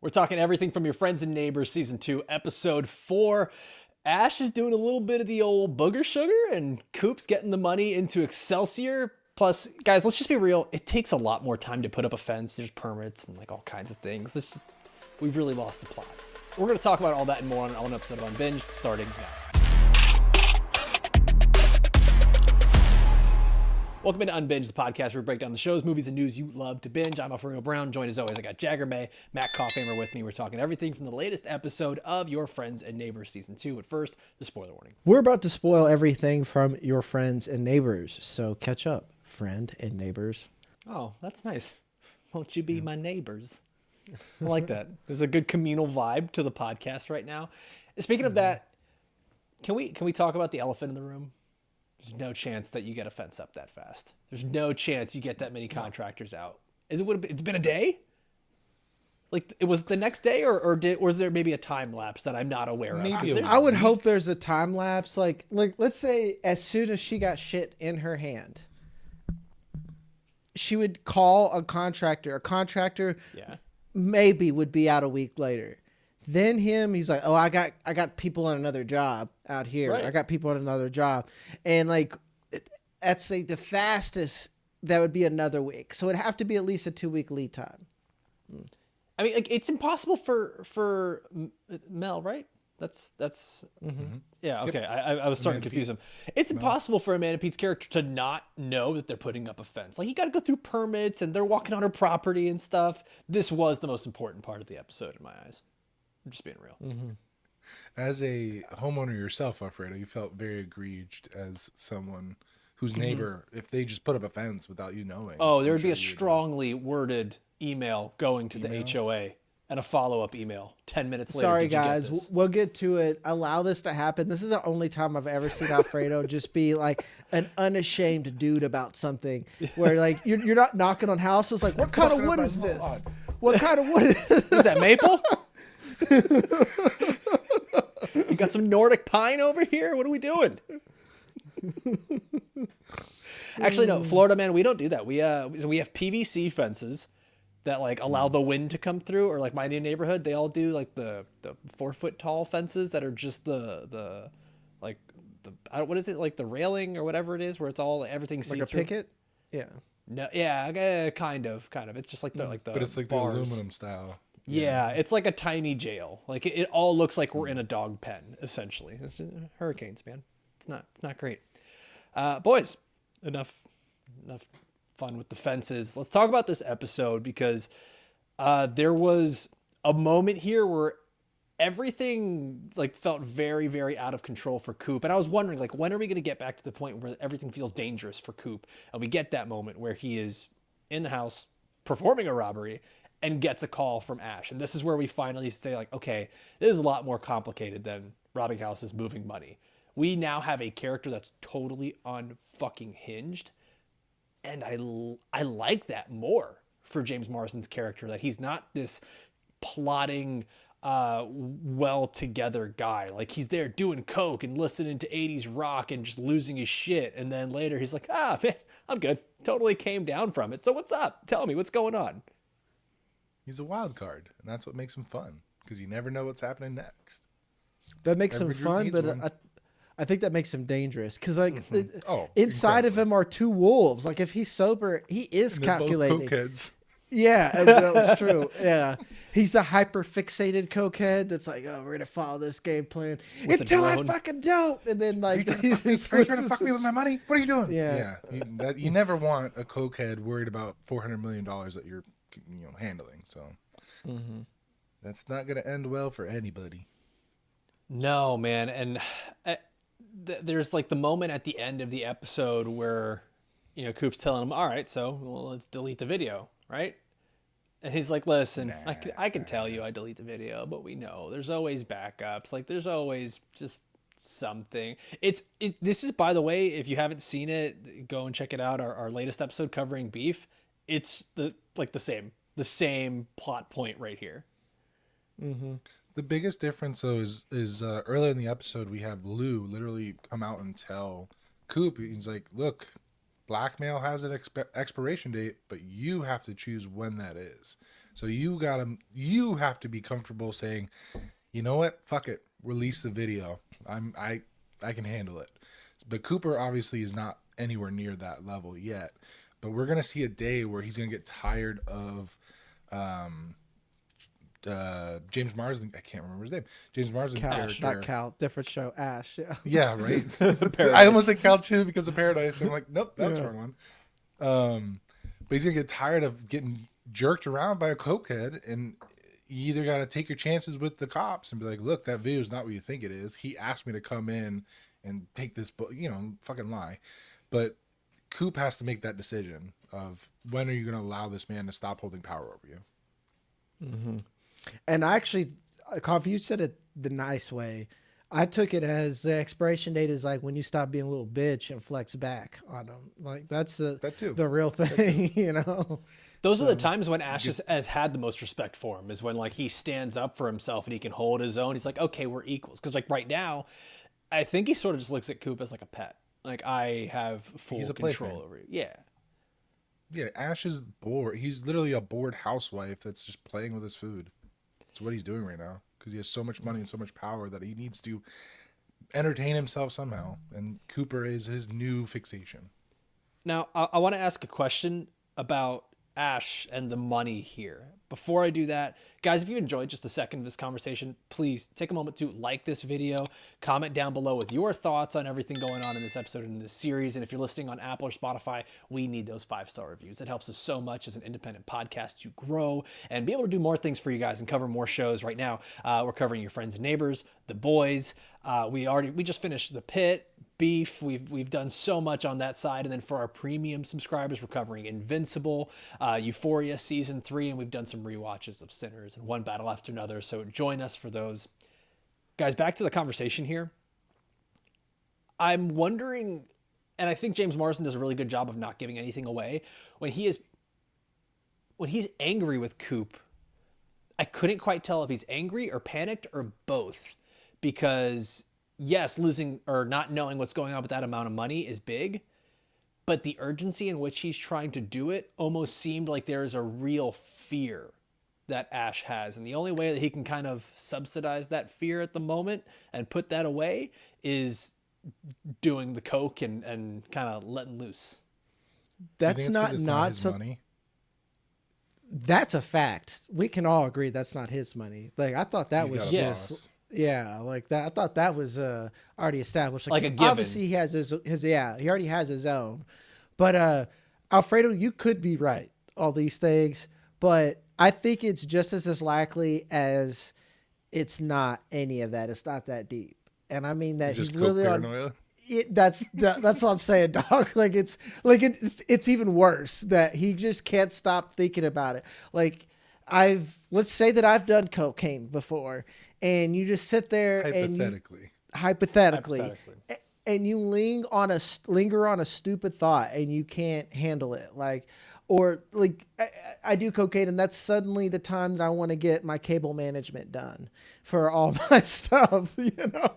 We're talking everything from Your Friends and Neighbors Season 2, Episode 4. Ash is doing a little bit of the old booger sugar, and Coop's getting the money into Excelsior. Plus, guys, let's just be real. It takes a lot more time to put up a fence. There's permits and like all kinds of things. We've really lost the plot. We're going to talk about all that and more on an episode of Unbinged, starting now. Welcome into Unbinged, the podcast where we break down the shows, movies, and news you love to binge. I'm Alfredo Brown, joined as always. I got Jagger, Matt Kopfhamer with me. We're talking everything from the latest episode of Your Friends and Neighbors Season 2. But first, the spoiler warning. We're about to spoil everything from Your Friends and Neighbors, so catch up, friend and neighbors. Oh, that's nice. Won't you be my neighbors? I like that. There's a good communal vibe to the podcast right now. Speaking of that, can we talk about the elephant in the room? There's no chance that you get a fence up that fast. There's no chance you get that many contractors out. It's been a day? Like, it was the next day, or was there maybe a time lapse that I'm not aware of? I would hope there's a time lapse. Like let's say as soon as she got shit in her hand, she would call a contractor. A contractor maybe would be out a week later. Then he's like, oh, I got people on another job out here. Right. I got people on another job. And like, that's like the fastest that would be another week. So it'd have to be at least a 2-week lead time. I mean, like, it's impossible for Mel, right? That's yeah. Okay. Yep. I was starting to confuse him. It's impossible for Amanda Peet's character to not know that they're putting up a fence. Like, you got to go through permits and they're walking on her property and stuff. This was the most important part of the episode in my eyes. I'm just being real. Mm-hmm. As a homeowner yourself, Alfredo, you felt very aggrieved as someone whose neighbor, if they just put up a fence without you knowing. Oh, there would be a strongly worded email going to the HOA and a follow-up email 10 minutes later. Sorry, guys. We'll get to it. Allow this to happen. This is the only time I've ever seen Alfredo just be like an unashamed dude about something where like you're not knocking on houses. Like, what kind of wood is this? What kind of wood is this? Is that maple? You got some Nordic pine over here? What are we doing? Actually, no, Florida, man, we don't do that. We have PVC fences that like allow the wind to come through, or like my new neighborhood, they all do like the 4-foot tall fences that are just the what is it, like the railing or whatever it is, where it's all everything see-through. Like a picket? Yeah. No, yeah, kind of. It's just like the but it's like bars. The aluminum style. Yeah, it's like a tiny jail. Like it all looks like we're in a dog pen, essentially. It's just hurricanes, man. It's not great. Boys, enough fun with the fences. Let's talk about this episode, because there was a moment here where everything like felt very, very out of control for Coop. And I was wondering, like, when are we going to get back to the point where everything feels dangerous for Coop? And we get that moment where he is in the house performing a robbery and gets a call from Ash. And this is where we finally say, like, okay, this is a lot more complicated than robbing houses, moving money. We now have a character that's totally unfucking hinged. And I like that more for James Marsden's character, that he's not this plotting, well-together guy. Like, he's there doing coke and listening to 80s rock and just losing his shit. And then later he's like, man, I'm good. Totally came down from it. So what's up? Tell me, what's going on? He's a wild card, and that's what makes him fun, because you never know what's happening next. That makes him fun, but I think that makes him dangerous, because like inside of him are two wolves. Like, if he's sober, he is calculating. Both cokeheads. Yeah, that's true. Yeah, he's a hyper fixated cokehead that's like, oh, we're gonna follow this game plan until I fucking don't. And then like, are you trying to fuck me with my money? What are you doing? Yeah. You never want a cokehead worried about $400 million that you're handling. So that's not gonna end well for anybody. No, man. And there's like the moment at the end of the episode where Coop's telling him, all right, so let's delete the video, right? And he's like, listen, I can tell you I delete the video, but we know there's always backups. Like, there's always just something. This is, by the way, if you haven't seen it, go and check it out. Our latest episode covering beef. It's the same plot point right here. Mm-hmm. The biggest difference, though, is earlier in the episode we have Lou literally come out and tell Coop. He's like, "Look, Blackmail has an expiration date, but you have to choose when that is. So you have to be comfortable saying, you know what, fuck it, release the video. I can handle it. But Cooper obviously is not anywhere near that level yet. But we're gonna see a day where he's gonna get tired of James Marsden. I can't remember his name. James Marsden's character. Not Cal. Different show. Ash. Yeah. Yeah, right. I almost said Cal too because of Paradise. I'm like, nope, that's the wrong one. But he's gonna get tired of getting jerked around by a cokehead, and you either gotta take your chances with the cops and be like, look, that video is not what you think it is. He asked me to come in and take this, fucking lie. But Coop has to make that decision of when are you gonna allow this man to stop holding power over you. Mm-hmm. And actually, Coffee, you said it the nice way. I took it as the expiration date is like when you stop being a little bitch and flex back on them. Like that's the real thing, you know. Those are the times when Ash has had the most respect for him, is when like he stands up for himself and he can hold his own. He's like, okay, we're equals. Because like right now, I think he sort of just looks at Coop as like a pet. Like I have full control over you. Yeah. Yeah, Ash is bored. He's literally a bored housewife that's just playing with his food. That's what he's doing right now because he has so much money and so much power that he needs to entertain himself somehow. And Cooper is his new fixation. Now, I want to ask a question about Ash and the money here. Before I do that, guys, if you enjoyed just a second of this conversation, please take a moment to like this video, comment down below with your thoughts on everything going on in this episode and in this series. And if you're listening on Apple or Spotify, we need those 5-star reviews. It helps us so much as an independent podcast to grow and be able to do more things for you guys and cover more shows. Right now, we're covering Your Friends and Neighbors, The Boys. We just finished The Pit, Beef. We've done so much on that side. And then for our premium subscribers, we're covering Invincible, Euphoria Season 3, and we've done some rewatches of Sinners and One Battle After Another. So join us for those. Guys, back to the conversation here. I'm wondering, and I think James Marsden does a really good job of not giving anything away. When he's angry with Coop, I couldn't quite tell if he's angry or panicked or both. Because yes, losing or not knowing what's going on with that amount of money is big, but the urgency in which he's trying to do it almost seemed like there is a real fear that Ash has. And the only way that he can kind of subsidize that fear at the moment and put that away is doing the coke and kind of letting loose. That's not his money. That's a fact. We can all agree that's not his money. Like I thought that was just like that. I thought that was already established. Like a given. Obviously he has his he already has his own. But Alfredo, you could be right, all these things, but I think it's just as likely as it's not any of that. It's not that deep. And I mean that he's really paranoia. That's what I'm saying, dog. It's even worse that he just can't stop thinking about it. Like let's say that I've done cocaine before, and you just sit there hypothetically, and you linger on a stupid thought, and you can't handle it. I do cocaine, and that's suddenly the time that I want to get my cable management done for all my stuff, you know?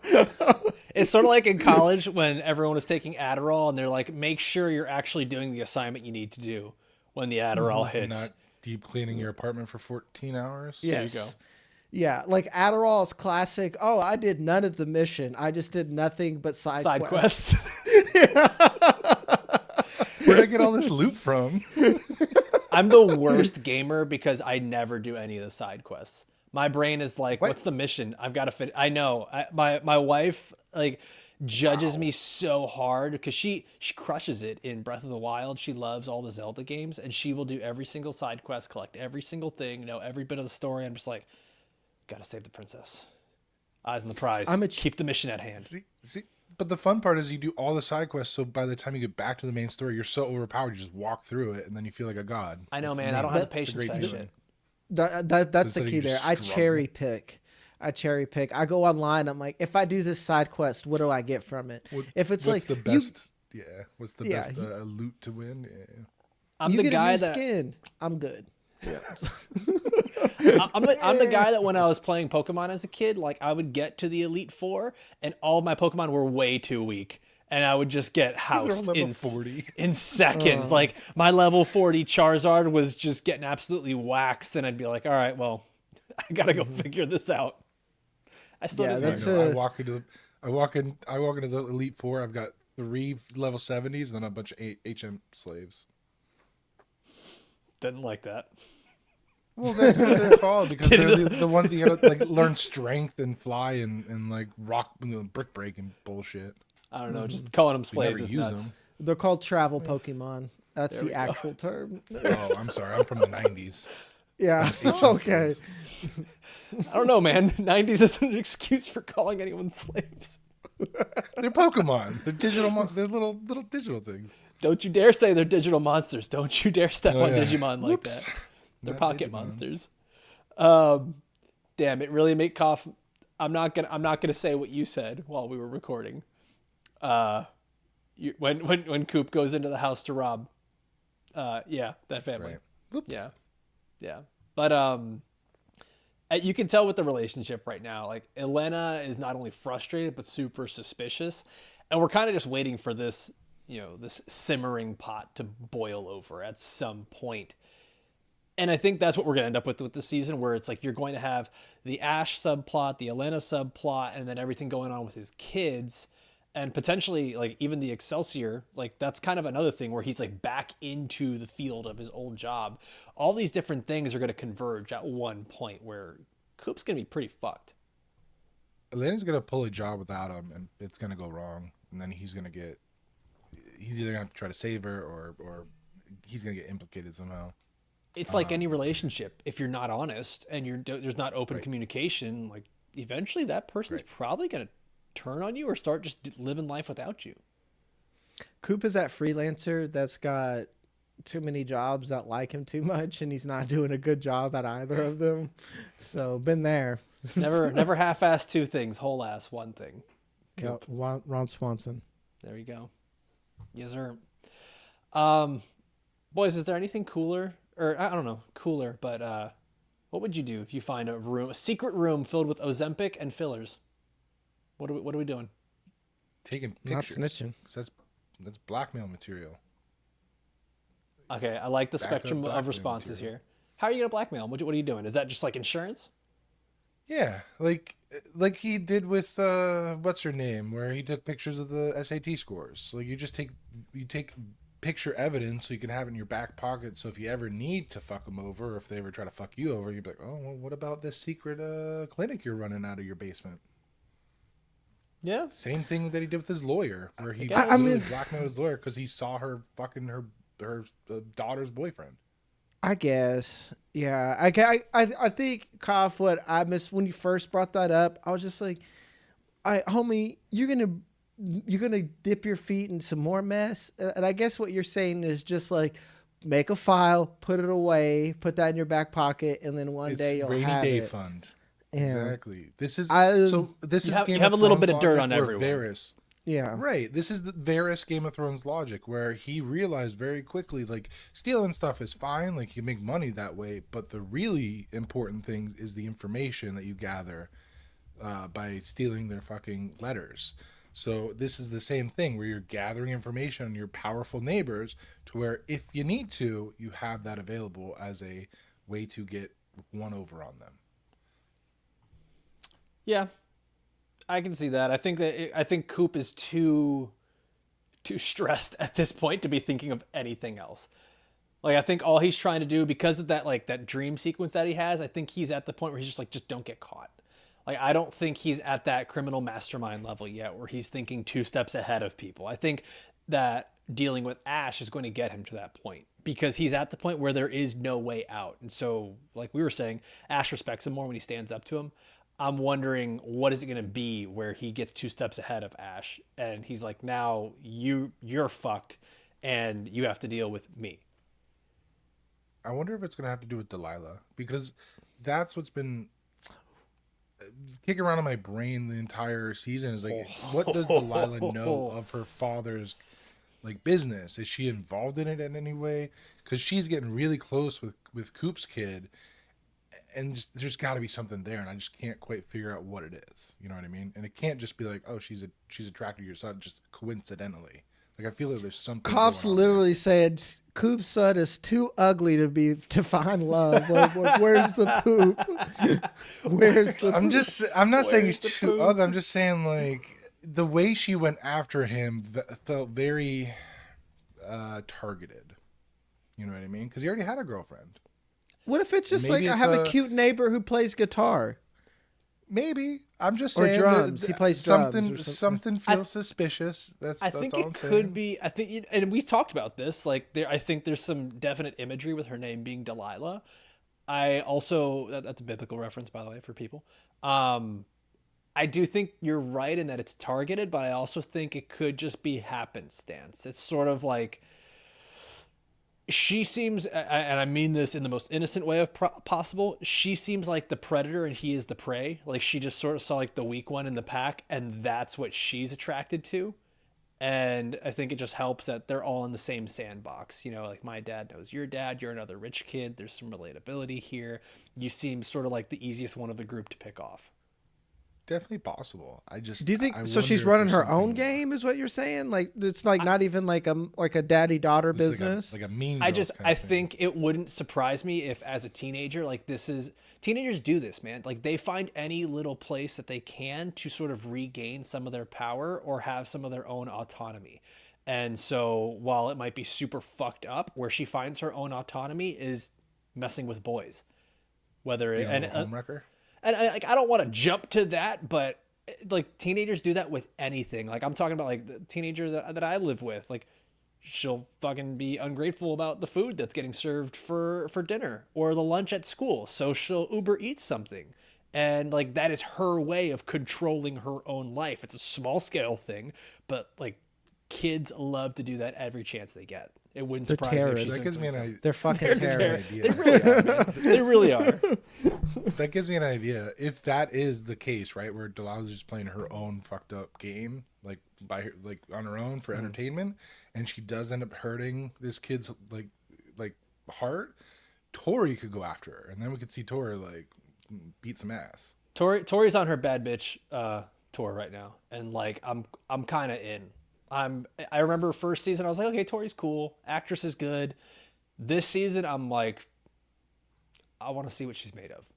It's sort of like in college when everyone is taking Adderall, and they're like, make sure you're actually doing the assignment you need to do when the Adderall hits. Not deep cleaning your apartment for 14 hours? Yes. There you go. Yeah, like Adderall is classic. Oh, I did none of the mission. I just did nothing but side quests. Where'd I get all this loot from? I'm the worst gamer because I never do any of the side quests. My brain is like, what's the mission? I've got to fit. I know. My wife judges me so hard because she crushes it in Breath of the Wild. She loves all the Zelda games, and she will do every single side quest, collect every single thing, know every bit of the story. I'm just like, gotta save the princess. Eyes on the prize. Keep the mission at hand. See, but the fun part is you do all the side quests, so by the time you get back to the main story, you're so overpowered, you just walk through it, and then you feel like a god. I know, man. I don't have the patience for that shit. That's the key there. I cherry pick. I go online. I'm like, if I do this side quest, what do I get from it? What's the best loot to win? Yeah. I'm the guy that skin. I'm good. Yeah. I'm the guy that when I was playing Pokemon as a kid, like I would get to the Elite Four and all of my Pokemon were way too weak. and I would just get housed level 40. in seconds. Like my level 40 Charizard was just getting absolutely waxed, and I'd be like, all right, well, I gotta go figure this out. I still just I walk into the Elite Four. I've got 3 level 70s and then a bunch of HM slaves. Didn't like that. Well, that's what they're called because they're the ones that you gotta like learn strength and fly and like rock, brick break and bullshit. I don't know, just calling them slaves is nuts. Them. They're called travel Pokemon. That's the actual term. Oh, I'm sorry. I'm from the 90s. Yeah. Okay. I don't know, man. 90s isn't an excuse for calling anyone slaves. They're Pokemon. They're digital. They're little digital things. Don't you dare say they're digital monsters. Don't you dare step on Digimon like that. They're pocket monsters. Damn, it really made cough. I'm not gonna say what you said while we were recording. When Coop goes into the house to rob. Yeah, that family. Right. Whoops. Yeah. But you can tell with the relationship right now, like Elena is not only frustrated but super suspicious, and we're kind of just waiting for this, this simmering pot to boil over at some point. And I think that's what we're going to end up with the season, where it's like you're going to have the Ash subplot, the Elena subplot, and then everything going on with his kids, and potentially like even the Excelsior. Like that's kind of another thing where he's like back into the field of his old job. All these different things are going to converge at one point where Coop's going to be pretty fucked. Elena's going to pull a job without him, and it's going to go wrong. And then he's either going to have to try to save her or he's going to get implicated somehow. It's like any relationship. If you're not honest and there's not open communication, like eventually that person's probably going to turn on you or start just living life without you. Coop is that freelancer that's got too many jobs that like him too much, and he's not doing a good job at either of them. So been there. Never half-ass 2 things, whole ass 1 thing. Yep, Ron Swanson. There you go. Yes, sir. Boys, is there anything cooler? Or I don't know, cooler, but what would you do if you find a secret room filled with Ozempic and fillers? What are we doing? Taking pictures. Not snitching. That's blackmail material. Okay, I like the spectrum of responses here. How are you gonna blackmail him? What are you doing? Is that just like insurance? Yeah, like he did with what's her name, where he took pictures of the SAT scores. Like you take picture evidence so you can have it in your back pocket. So if you ever need to fuck them over, or if they ever try to fuck you over, you'd be like, oh, well, what about this secret clinic you're running out of your basement? Yeah. Same thing that he did with his lawyer, where he blackmailed his lawyer because he saw her fucking her daughter's boyfriend. I guess. Yeah. I think, Koff, what I missed when you first brought that up, I was just like, homie, you're gonna dip your feet in some more mess. And I guess what you're saying is just like make a file, put it away, put that in your back pocket, and then one day you'll have it. Rainy day fund. Yeah. Exactly. This is you have a little bit of dirt on everyone. Varys, yeah. Right. This is the Varys Game of Thrones logic, where he realized very quickly, like, stealing stuff is fine, like you make money that way, but the really important thing is the information that you gather by stealing their fucking letters. So this is the same thing where you're gathering information on your powerful neighbors to where if you need to, you have that available as a way to get one over on them. Yeah, I can see that. I think Coop is too stressed at this point to be thinking of anything else. Like I think all he's trying to do, because of that dream sequence that he has, I think he's at the point where he's just like, just don't get caught. Like I don't think he's at that criminal mastermind level yet where he's thinking 2 steps ahead of people. I think that dealing with Ash is going to get him to that point because he's at the point where there is no way out. And so, like we were saying, Ash respects him more when he stands up to him. I'm wondering what is it going to be where he gets 2 steps ahead of Ash and he's like, now you're fucked and you have to deal with me. I wonder if it's going to have to do with Delilah, because that's what's been kicking around in my brain the entire season is like, what does Delilah know of her father's like business? Is she involved in it in any way? Because she's getting really close with Coop's kid. and just, there's got to be something there, and I just can't quite figure out what it is. You know what I mean? And it can't just be like, oh, she's attracted to your son just coincidentally. Like, I feel like there's something. Cops literally said Coop's son is too ugly to find love. Like, where's the poop? Where's the? I'm not saying he's too ugly. I'm just saying, like, the way she went after him felt very targeted. You know what I mean? Because he already had a girlfriend. What if it's just like I have a cute neighbor who plays guitar? Maybe. I'm just saying. Or drums. He plays drums. Something feels suspicious. I think it could be. I think, and we talked about this. Like, I think there's some definite imagery with her name being Delilah. I also, that's a biblical reference, by the way, for people. I do think you're right in that it's targeted, but I also think it could just be happenstance. It's sort of like, she seems, and I mean this in the most innocent way of possible, she seems like the predator and he is the prey. Like, she just sort of saw like the weak one in the pack, and that's what she's attracted to. And I think it just helps that they're all in the same sandbox. You know, like, my dad knows your dad, you're another rich kid, there's some relatability here. You seem sort of like the easiest one of the group to pick off. Definitely possible. Do you think so? She's running her own game, is what you're saying? Like, it's like not even like a daddy-daughter business. Like a mean. I think it wouldn't surprise me if, as a teenager, like, teenagers do this, man. Like, they find any little place that they can to sort of regain some of their power or have some of their own autonomy. And so, while it might be super fucked up, where she finds her own autonomy is messing with boys, whether being a homewrecker. And I don't want to jump to that, but like, teenagers do that with anything. Like, I'm talking about like the teenager that I live with. Like, she'll fucking be ungrateful about the food that's getting served for dinner or the lunch at school. So she'll Uber Eats something. And like, that is her way of controlling her own life. It's a small scale thing, but like, kids love to do that every chance they get. It wouldn't surprise me. That gives me an idea. They're fucking terrorists. They really are, man. They really are. That gives me an idea. If that is the case, right, where Delilah's just playing her own fucked up game, like by her, like on her own for entertainment, and she does end up hurting this kid's like heart, Tori could go after her, and then we could see Tori like beat some ass. Tori's on her bad bitch tour right now, and like, I'm kind of in. I remember first season, I was like, okay, Tori's cool. Actress is good. This season, I'm like, I want to see what she's made of.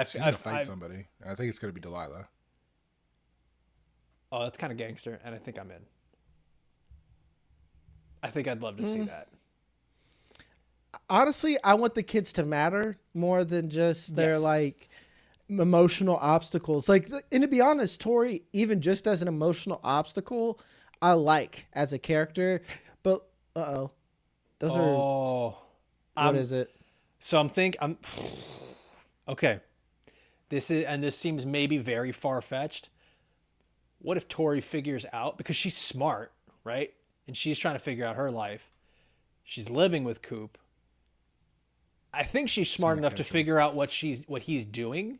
She's going to fight somebody. I think it's going to be Delilah. Oh, that's kind of gangster, and I think I'm in. I think I'd love to see that. Honestly, I want the kids to matter more than just their like emotional obstacles. Like, and to be honest, Tori, even just as an emotional obstacle, I like as a character, but those are. What is it? So I'm okay. This seems maybe very far fetched. What if Tori figures out, because she's smart, right? And she's trying to figure out her life. She's living with Coop. I think she's smart enough to figure out what he's doing.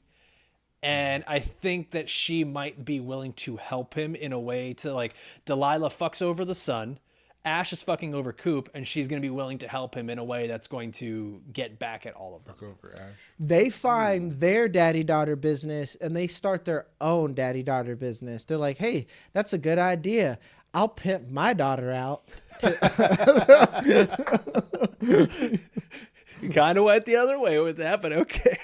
And I think that she might be willing to help him in a way to, like, Delilah fucks over the son, Ash is fucking over Coop, and she's going to be willing to help him in a way that's going to get back at all of them. Fuck over Ash. They find their daddy-daughter business, and they start their own daddy-daughter business. They're like, hey, that's a good idea. I'll pimp my daughter out. You kind of went the other way with that, but okay.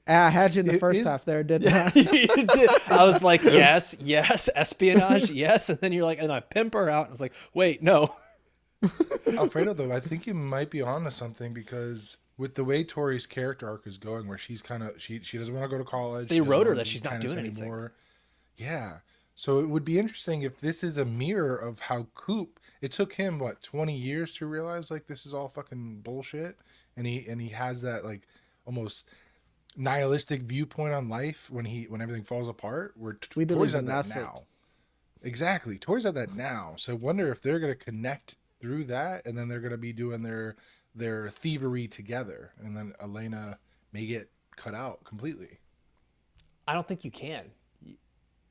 I had you in the first half there, didn't I? You did. I was like, yes, espionage, yes. And then you're like, and I pimp her out. And I was like, wait, no. Alfredo, though, I think you might be onto something, because with the way Tori's character arc is going, where she's kind of, she doesn't want to go to college. They wrote her that she's not doing anything. Anymore. Yeah. So it would be interesting if this is a mirror of how Coop, it took him, 20 years to realize, like, this is all fucking bullshit. And he has that, like, almost nihilistic viewpoint on life when everything falls apart, where Tori's at that now. Exactly. Tori's at that now. So I wonder if they're going to connect through that, and then they're going to be doing their thievery together, and then Elena may get cut out completely. I don't think you can.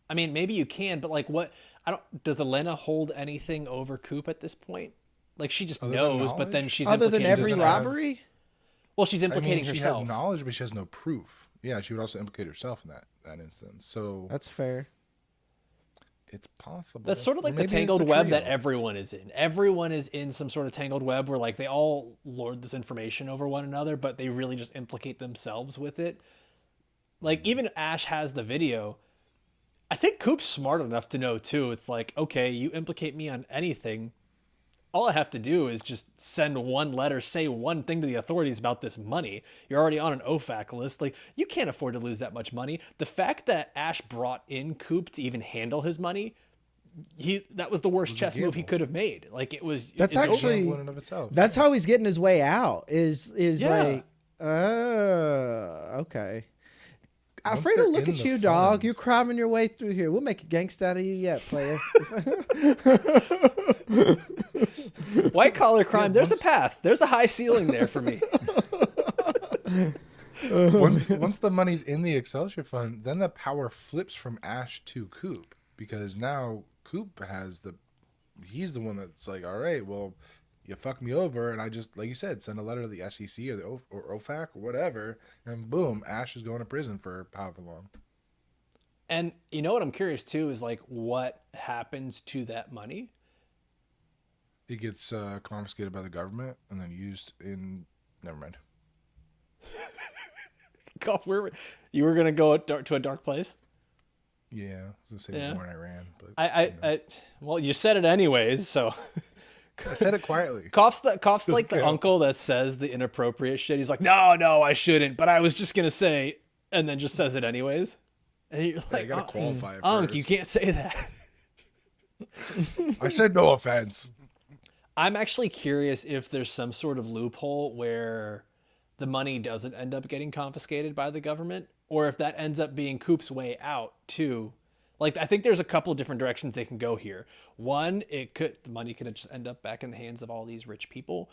I mean, maybe you can, but like, what? Does Elena hold anything over Coop at this point? Like, she just knows, but then she's other than every robbery. Well, she's implicating she herself. has knowledge, but she has no proof. Yeah, she would also implicate herself in that instance. So that's fair. It's possible. That's sort of like the tangled web that everyone is in. Everyone is in some sort of tangled web where like they all lord this information over one another, but they really just implicate themselves with it. Like even Ash has the video. I think Coop's smart enough to know too. It's like, okay, you implicate me on anything. All I have to do is just send one letter, say one thing to the authorities about this money. You're already on an OFAC list. Like, you can't afford to lose that much money. The fact that Ash brought in Coop to even handle his money, that was the worst chess move he could have made. Like, it was. That's actually in of itself. That's how he's getting his way out. Is like, okay. Alfredo, look at you, dog. You're cramming your way through here. We'll make a gangsta out of you yet, player. White collar crime. There's a path. There's a high ceiling there for me. Once the money's in the Excelsior Fund, then the power flips from Ash to Coop, because now Coop he's the one that's like, all right, well, you fucked me over, and I just, like you said, send a letter to the SEC or the OFAC or whatever, and boom, Ash is going to prison for however long. And you know what I'm curious too is like what happens to that money? It gets confiscated by the government and then used in. Never mind. You were gonna go to a dark place? Yeah, I was gonna say before I ran, but well, you said it anyways, so. I said it quietly. Koff's like the uncle that says the inappropriate shit. He's like, no, I shouldn't, but I was just gonna say, and then just says it anyways. And you're like, you gotta qualify it Unc, first. you can't say that. I said no offense. I'm actually curious if there's some sort of loophole where the money doesn't end up getting confiscated by the government, or if that ends up being Coop's way out too. Like, I think there's a couple different directions they can go here. One, the money could just end up back in the hands of all these rich people.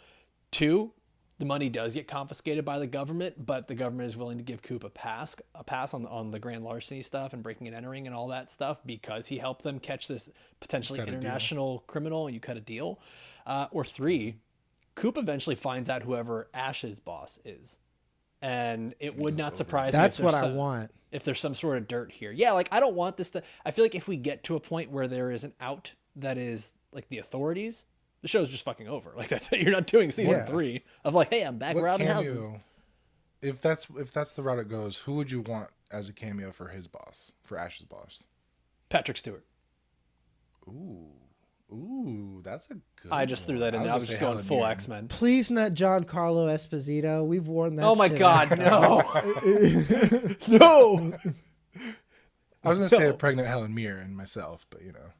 Two, the money does get confiscated by the government, but the government is willing to give Coop a pass on the grand larceny stuff and breaking and entering and all that stuff because he helped them catch this potentially international criminal, and you cut a deal. Or three, Coop eventually finds out whoever Ash's boss is. And it would not surprise me. That's what I want. If there's some sort of dirt here. Yeah, like I don't want this to. I feel like if we get to a point where there is an out that is like the authorities, the show's just fucking over. Like that's what you're not doing season 3 of like, hey, I'm back robbing houses. If that's the route it goes, who would you want as a cameo for his boss, for Ash's boss? Patrick Stewart. Ooh, that's a good. I just threw that in there. I was just going full X-Men. Please not Giancarlo Esposito. We've worn that. Oh my God, no, no. I was gonna say a pregnant Helen Mirren myself, but you know.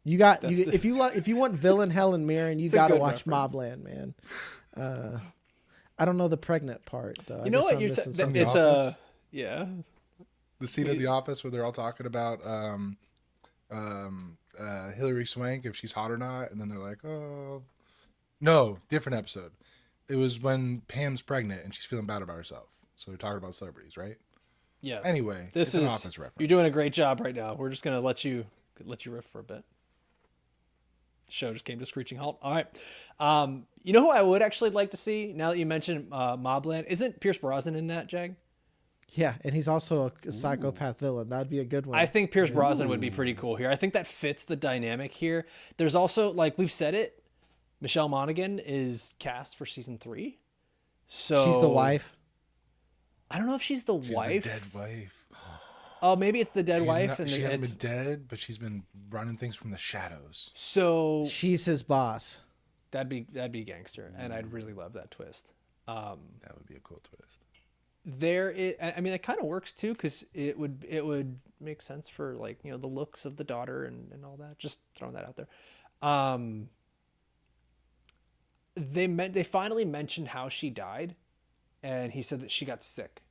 If you want villain Helen Mirren, you got to watch Mobland, man. I don't know the pregnant part though. You know what? It's yeah. The scene of The Office where they're all talking about Hillary Swank, if she's hot or not, and then they're like, oh no, different episode. It was when Pam's pregnant and she's feeling bad about herself, so they're talking about celebrities, right? Yes. Anyway, this is an Office reference. You're doing a great job right now. We're just gonna let you riff for a bit. The show just came to a screeching halt. All right. You know who I would actually like to see now that you mentioned Mobland? Isn't Pierce Brosnan in that, Jag? Yeah, and he's also a psychopath villain. That'd be a good one. I think Pierce Brosnan would be pretty cool here. I think that fits the dynamic here. There's also, like we've said it, Michelle Monaghan is cast for season 3. So she's the wife. I don't know if she's the wife. The dead wife. Oh, maybe it's the dead wife. She hasn't been dead, but she's been running things from the shadows. So she's his boss. That'd be gangster, and I'd really love that twist. That would be a cool twist. I mean, it kind of works too, because it would make sense for like, you know, the looks of the daughter and all that. Just throwing that out there. They finally mentioned how she died, and he said that she got sick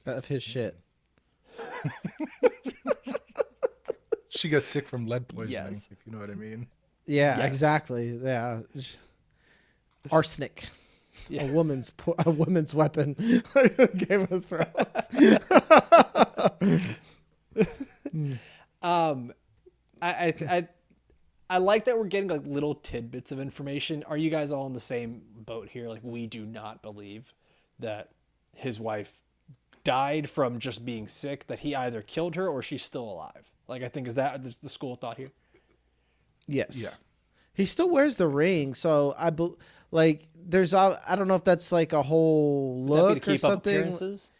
of his shit. She got sick from lead poisoning, yes. If you know what I mean. Yeah, yes. Exactly. Yeah, arsenic. Yeah. A woman's weapon. Game of Thrones. I like that we're getting like little tidbits of information. Are you guys all in the same boat here? Like, we do not believe that his wife died from just being sick, that he either killed her or she's still alive. Like, I think is the school of thought here? Yes. Yeah. He still wears the ring, so like there's I don't know if that's like a whole look to keep or something. Up appearances?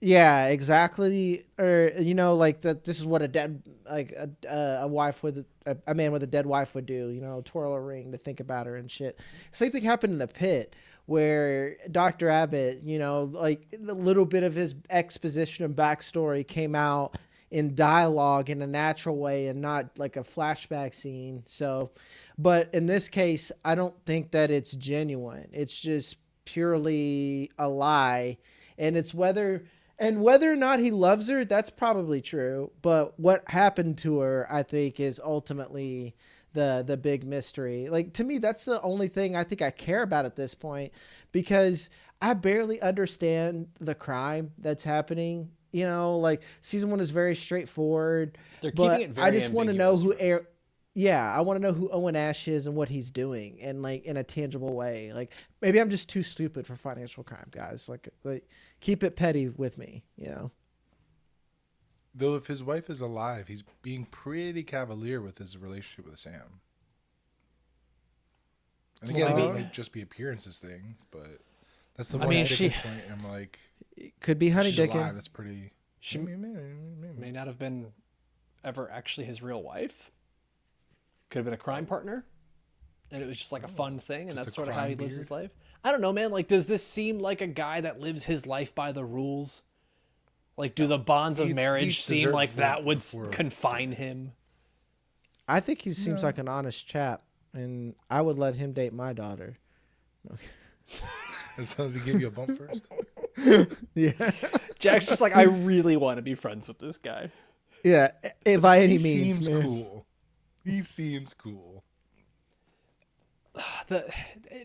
Yeah, exactly. Or like that. This is what a wife with a man with a dead wife would do. Twirl a ring to think about her and shit. Same thing happened in the pit where Dr. Abbott, like the little bit of his exposition and backstory came out in dialogue in a natural way and not like a flashback scene. So, but in this case, I don't think that it's genuine. It's just purely a lie, and it's whether or not he loves her, that's probably true. But what happened to her, I think, is ultimately the big mystery. Like, to me, that's the only thing I think I care about at this point, because I barely understand the crime that's happening. Like season 1 is very straightforward. They're keeping it very I just want to know who ambiguous. I want to know who Owen Ash is and what he's doing, and like in a tangible way. Like, maybe I'm just too stupid for financial crime, guys. Like keep it petty with me, Though if his wife is alive, he's being pretty cavalier with his relationship with Sam. And again, that might just be appearances thing, but that's the one sticking point. I'm like, it could be honey dicking. That's pretty. She may not have been ever actually his real wife. Could have been a crime partner, and it was just like a fun thing, and that's sort of how he lives his life. I don't know, man. Like, does this seem like a guy that lives his life by the rules? Like, do the bonds of marriage seem like that would confine him? I think he seems like an honest chap, and I would let him date my daughter. As long as he give you a bump first. Yeah. Jack's just like, I really want to be friends with this guy. Yeah, by any means. He seems cool. He seems cool.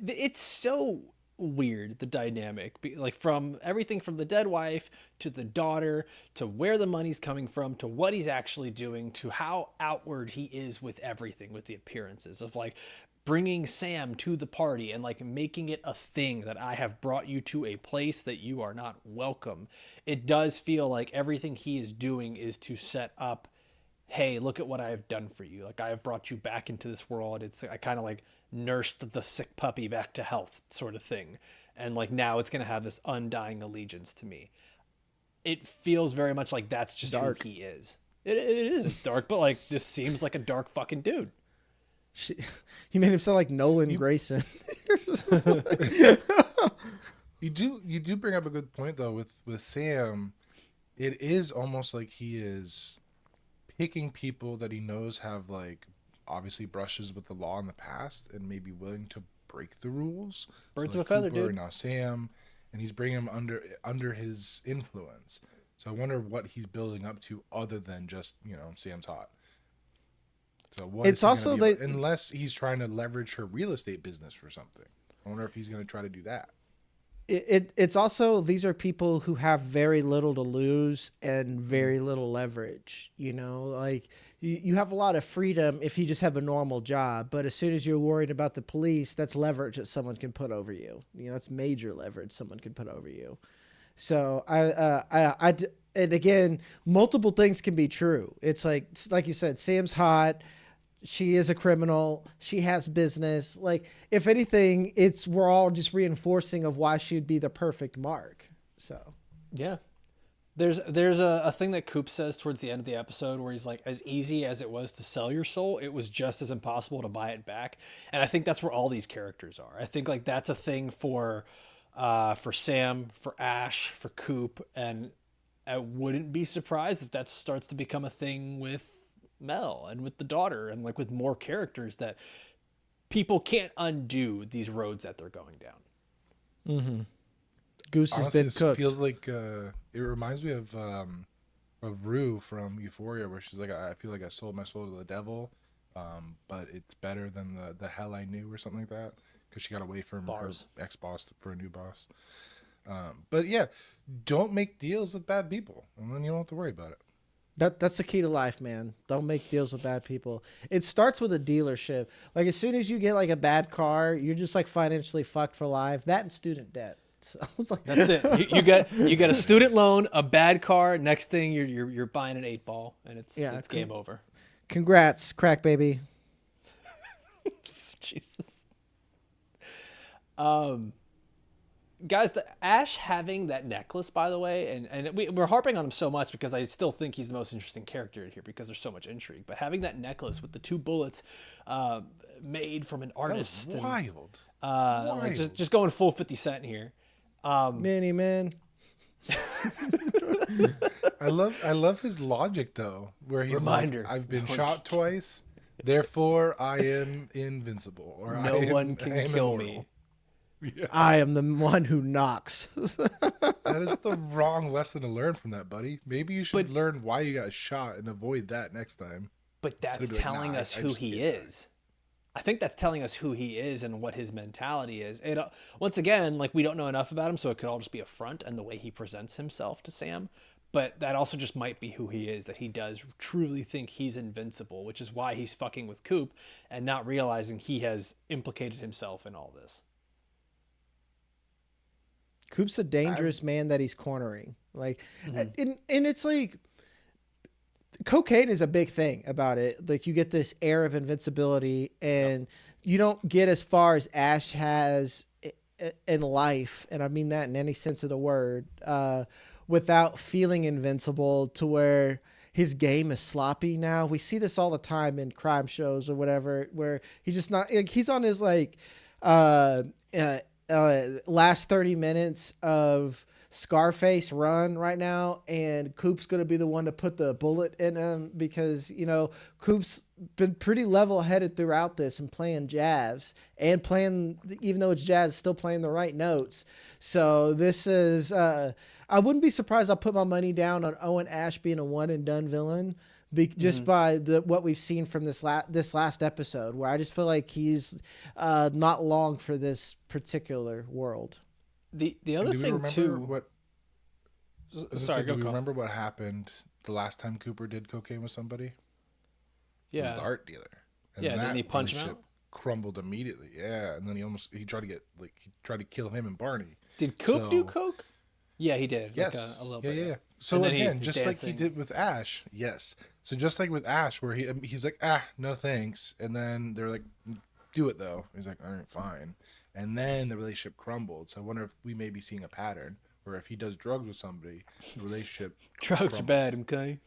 It's so weird, the dynamic, like from everything from the dead wife to the daughter to where the money's coming from to what he's actually doing to how outward he is with everything, with the appearances of like bringing Sam to the party and like making it a thing that I have brought you to a place that you are not welcome. It does feel like everything he is doing is to set up, hey, look at what I have done for you. Like, I have brought you back into this world. I kind of like nursed the sick puppy back to health sort of thing. And like, now it's going to have this undying allegiance to me. It feels very much like that's just dark. Who he is. It is dark, but like, this seems like a dark fucking dude. He made him sound like Nolan Grayson. You do bring up a good point though with Sam. It is almost like he is picking people that he knows have like obviously brushes with the law in the past and maybe willing to break the rules. Birds of a feather, Cooper, dude. Now Sam, and he's bringing him under his influence. So I wonder what he's building up to other than just Sam's hot. So what it's also unless he's trying to leverage her real estate business for something. I wonder if he's going to try to do that. It's also, these are people who have very little to lose and very little leverage. Like you have a lot of freedom if you just have a normal job, but as soon as you're worried about the police, that's leverage that someone can put over you. That's major leverage someone can put over you. So and again, multiple things can be true. It's like you said, Sam's hot. She is a criminal. She has business. Like, if anything, we're all just reinforcing of why she'd be the perfect mark. So, yeah. There's a thing that Coop says towards the end of the episode where he's like, as easy as it was to sell your soul, it was just as impossible to buy it back. And I think that's where all these characters are. I think like that's a thing for Sam, for Ash, for Coop, and I wouldn't be surprised if that starts to become a thing with Mel and with the daughter and like with more characters, that people can't undo these roads that they're going down. Mm-hmm. Goose has been cooked. It feels like it reminds me of Rue from Euphoria, where she's like, I feel like I sold my soul to the devil, but it's better than the hell I knew, or something like that, because she got away from her ex-boss for a new boss. But yeah, don't make deals with bad people, and then you don't have to worry about it. That's the key to life, man. Don't make deals with bad people. It starts with a dealership. Like as soon as you get like a bad car, you're just like financially fucked for life. That and student debt. So it's like that's it. You get a student loan, a bad car. Next thing you're buying an 8-ball, and it's game over. Congrats, crack baby. Jesus. Guys, the Ash having that necklace, by the way, and we're harping on him so much because I still think he's the most interesting character here because there's so much intrigue. But having that necklace with the 2 bullets made from an artist, that was wild. Like just going full 50 Cent here. Mini man. I love his logic though, where he's Reminder. like, I've been shot twice, therefore I am invincible, or no one can kill me. Yeah. I am the one who knocks. That is the wrong lesson to learn from that, buddy. Maybe you should learn why you got shot and avoid that next time. But that's telling us who he is. I think that's telling us who he is and what his mentality is. It once again, like we don't know enough about him, so it could all just be a front and the way he presents himself to Sam. But that also just might be who he is, that he does truly think he's invincible, which is why he's fucking with Coop and not realizing he has implicated himself in all this. Coop's a dangerous man that he's cornering. Like, and it's like, cocaine is a big thing about it. Like, you get this air of invincibility, and you don't get as far as Ash has in life, and I mean that in any sense of the word, without feeling invincible to where his game is sloppy now. We see this all the time in crime shows or whatever, where he's just not, like, he's on his, like, last 30 minutes of Scarface run right now, and Coop's going to be the one to put the bullet in him because, you know, Coop's been pretty level-headed throughout this and playing jazz and playing, even though it's jazz, still playing the right notes. So this is, I wouldn't be surprised. I'll put my money down on Owen Ash being a one-and-done villain. Just by what we've seen from this last episode, where I just feel like he's not long for this particular world. The other thing too. Remember what happened the last time Cooper did cocaine with somebody? Yeah, it was the art dealer. And didn't he punch him out? Crumbled immediately. Yeah, and then he tried to kill him and Barney. Did Coop do coke? Yeah, he did. Yes, like a little bit. Yeah. So again, just like he did with Ash. Yes. So just like with Ash, where he's like, no thanks, and then they're like, do it though. He's like, all right, fine. And then the relationship crumbled. So I wonder if we may be seeing a pattern where if he does drugs with somebody, the relationship drugs crumbles. Are bad, okay?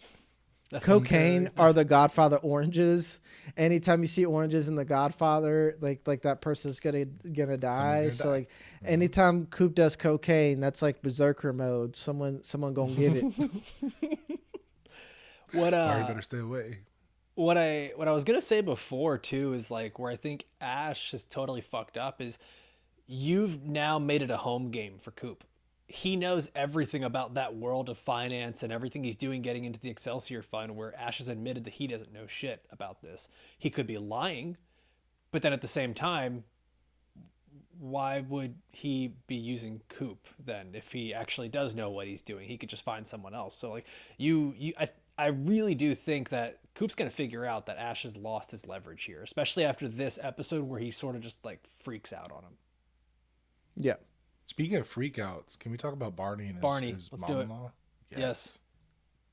Cocaine are the Godfather oranges. Anytime you see oranges in the Godfather, like that person's gonna die. So like anytime Coop does cocaine, that's like berserker mode. Someone gonna get it. Barry better stay away. What I was gonna say before too is like where I think Ash is totally fucked up is you've now made it a home game for Coop. He knows everything about that world of finance and everything he's doing getting into the Excelsior Fund, where Ash has admitted that he doesn't know shit about this. He could be lying, but then at the same time, why would he be using Coop then if he actually does know what he's doing? He could just find someone else. So like I really do think that Coop's going to figure out that Ash has lost his leverage here, especially after this episode where he sort of just like freaks out on him. Yeah. Speaking of freakouts, can we talk about Barney and his let's mom-in-law? Do it. Yes.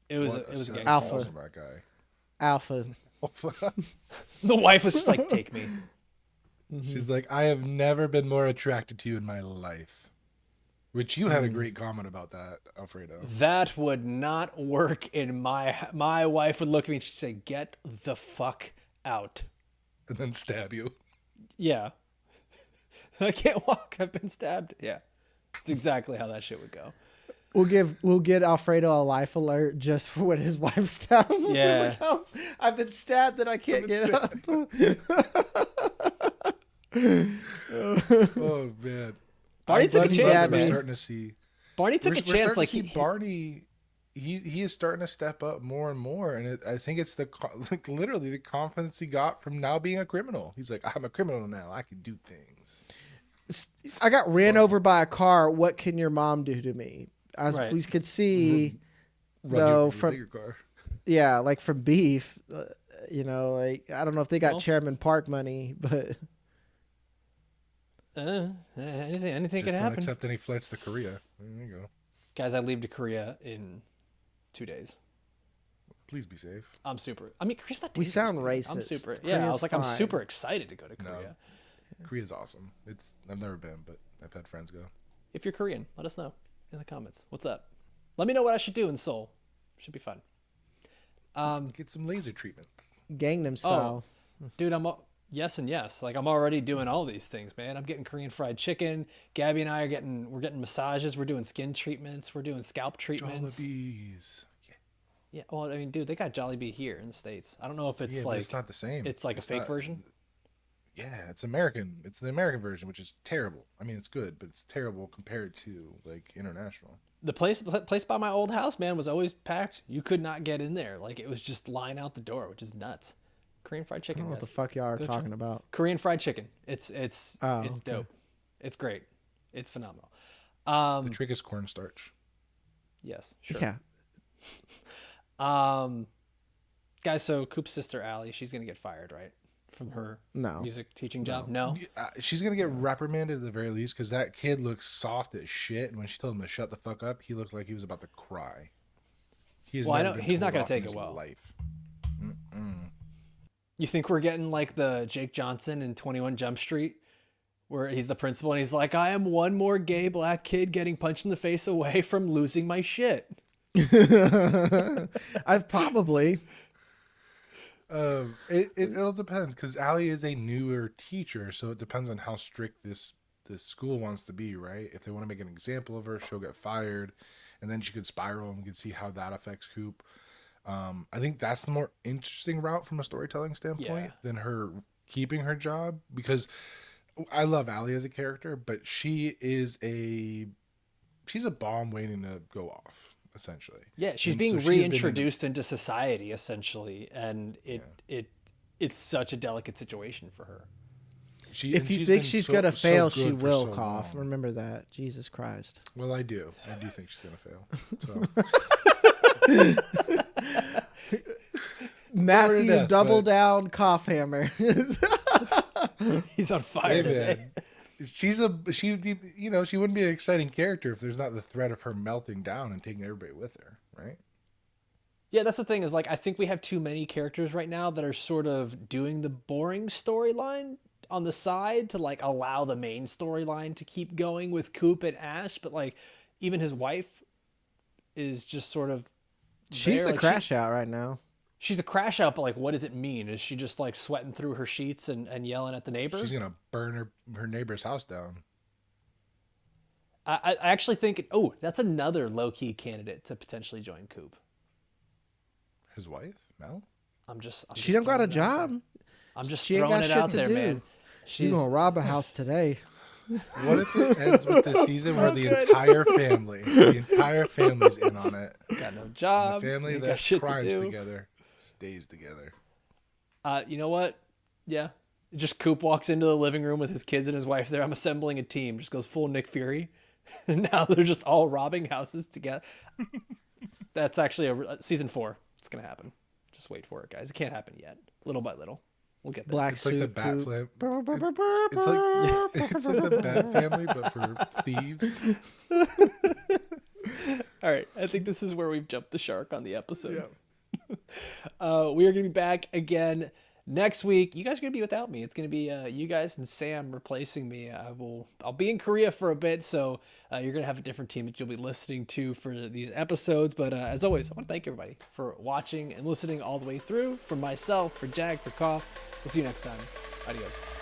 It was a game. Alpha. That guy. Alpha. The wife was just like, take me. She's like, I have never been more attracted to you in my life. Which you had a great comment about that, Alfredo. That would not work in my wife would look at me and she'd say, get the fuck out. And then stab you. Yeah. I can't walk. I've been stabbed. Yeah. That's exactly how that shit would go. We'll get Alfredo a life alert just for when his wife stabs him. Yeah. Like, oh, I've been stabbed and I can't get up. Oh man. Barney took a chance, man. We're starting to see Barney took a chance. Like Barney, he is starting to step up more and more, and I think it's literally the confidence he got from now being a criminal. He's like, I'm a criminal now. I can do things. I got ran over by a car. What can your mom do to me? As we could see, though, from bigger car. Yeah, like for beef, like I don't know if they got Chairman Park money, but anything Just can happen. don't accept any flights to Korea. There you go. Guys, I leave to Korea in 2 days. Please be safe. I'm super. I mean, Korea's not dangerous. We sound dude. racist. I'm super. Korea's Yeah, I was like, fine. I'm super excited to go to Korea. No, Korea's awesome. I've never been, but I've had friends go. If you're Korean, let us know in the comments. What's up? Let me know what I should do in Seoul. Should be fun. Get some laser treatment. Gangnam Style. Dude, yes and yes. Like I'm already doing all these things, man. I'm getting Korean fried chicken. Gabby and I we're getting massages. We're doing skin treatments. We're doing scalp treatments. Jollibees. Yeah. Well, I mean, dude, they got Jollibee here in the States. I don't know if it's but it's not the same. It's like a fake version. Yeah, it's American. It's the American version, which is terrible. I mean, it's good, but it's terrible compared to like international. The place by my old house, man, was always packed. You could not get in there. Like it was just line out the door, which is nuts. Korean fried I chicken. don't know Guys. what the fuck y'all are talking about. Korean fried chicken. It's okay. dope. It's great. It's phenomenal. The trick is cornstarch. Yes, sure. Yeah. Guys, so Coop's sister Allie, she's gonna get fired, right, from her music teaching job? No. She's gonna get reprimanded at the very least because that kid looks soft as shit. And when she told him to shut the fuck up, he looked like he was about to cry. He's not gonna take it well. Life. You think we're getting like the Jake Johnson in 21 Jump Street, where he's the principal and he's like, I am one more gay black kid getting punched in the face away from losing my shit. I've probably. It'll depend because Allie is a newer teacher, so it depends on how strict this school wants to be, right? If they want to make an example of her, she'll get fired, and then she could spiral, and we could see how that affects Coop. I think that's the more interesting route from a storytelling standpoint than her keeping her job, because I love Allie as a character, but she's a bomb waiting to go off, essentially. Yeah, she's being reintroduced into society, essentially, and it's such a delicate situation for her. If you think she's gonna fail, she will cough. Remember that. Jesus Christ. Well, I do think she's gonna fail. So. Matthew double down Kopfhamer. He's on fire today. She wouldn't be an exciting character if there's not the threat of her melting down and taking everybody with her, right? Yeah, that's the thing is like I think we have too many characters right now that are sort of doing the boring storyline on the side to like allow the main storyline to keep going with Coop and Ash, but like even his wife is just sort of she's a crash out right now. She's a crash out, but like what does it mean? Is she just like sweating through her sheets and yelling at the neighbor? She's gonna burn her neighbor's house down. I actually think that's another low-key candidate to potentially join Coop. His wife, Mel? She don't got a job. I'm just throwing it out there, man. She's gonna rob a house today. What if it ends with the season where the entire family's in on it? Got no job. And the family that crimes together stays together. You know what? Yeah. Just Coop walks into the living room with his kids and his wife there. I'm assembling a team. Just goes full Nick Fury. And now they're just all robbing houses together. That's actually season 4. It's going to happen. Just wait for it, guys. It can't happen yet. Little by little. We'll get there. Black it's suit, like the Bat Coop. Flip. It's like the Bat Family, but for thieves. All right. I think this is where we've jumped the shark on the episode. Yeah. We are going to be back again next week. You guys are going to be without me. It's going to be you guys and Sam replacing me. I'll be in Korea for a bit, so you're going to have a different team that you'll be listening to for these episodes. But as always, I want to thank everybody for watching and listening all the way through. For myself, for Jag, for Koff. We'll see you next time. Adios.